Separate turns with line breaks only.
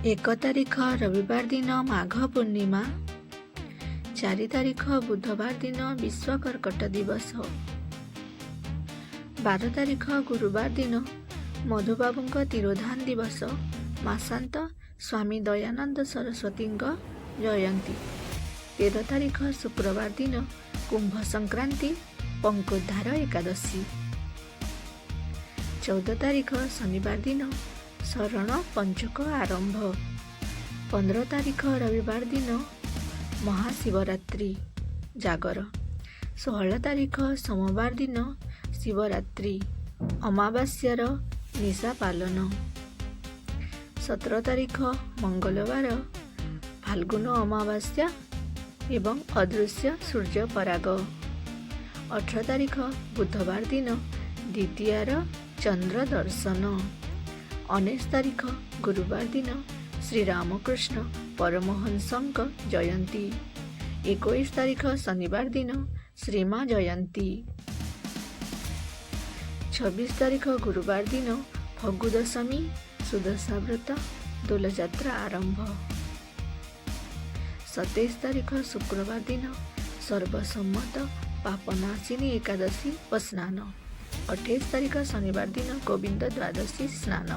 1 ତାରିଖ ରବିବାର ଦିନ ମାଘ ପୂର୍ଣ୍ଣିମା, 4 ତାରିଖ ବୁଧବାର ଦିନ ବିଶ୍ୱ କର୍କଟ ଦିବସ, 12 ତାରିଖ ଗୁରୁବାର ଦିନ ମଧୁବାବୁଙ୍କ ତିରୋଧାନ ଦିବସ, ମାସାନ୍ତ ସ୍ୱାମୀ ଦୟାନନ୍ଦ ସରସ୍ୱତୀଙ୍କ ଜୟନ୍ତୀ, 13 ତାରିଖ ଶୁକ୍ରବାର ଦିନ କୁମ୍ଭ ସଂକ୍ରାନ୍ତି ପଙ୍କୋଦ୍ଧାର ଏକାଦଶୀ, 14 ତାରିଖ ଶନିବାର ଦିନ ଶରଣ ପଞ୍ଚକ ଆରମ୍ଭ, 15 ତାରିଖ ରବିବାର ଦିନ ମହାଶିବରାତ୍ରି ଜାଗର, 16 ତାରିଖ ସୋମବାର ଦିନ ଶିବରାତ୍ରି ଅମାବାସ୍ୟାର ନିଶା ପାଲନ, 17 ତାରିଖ ମଙ୍ଗଳବାର ଫାଲ୍ଗୁନ ଅମାବାସ୍ୟା ଏବଂ ଅଦୃଶ୍ୟ ସୂର୍ଯ୍ୟ ପରାଗ, 18 ତାରିଖ ବୁଧବାର ଦିନ ଦ୍ୱିତୀୟାର ଚନ୍ଦ୍ର ଦର୍ଶନ, 19 ତାରିଖ ଗୁରୁବାର ଦିନ ଶ୍ରୀରାମକୃଷ୍ଣ ପରମହଂସଙ୍କ ଜୟନ୍ତୀ, 21 ତାରିଖ ଶନିବାର ଦିନ ଶ୍ରୀମା ଜୟନ୍ତୀ, 26 ତାରିଖ ଗୁରୁବାର ଦିନ ଫଗୁ ଦଶମୀ ସୁଦଶା ବ୍ରତ ଦୋଲଯାତ୍ରା ଆରମ୍ଭ, 27 ତାରିଖ ଶୁକ୍ରବାର ଦିନ ସର୍ବସମ୍ମତ ପାପନାଶିନୀ ଏକାଦଶୀ ଓ ସ୍ନାନ, 28 ତାରିଖ ଶନିବାର ଦିନ ଗୋବିନ୍ଦ ଦ୍ୱାଦଶୀ ସ୍ନାନ।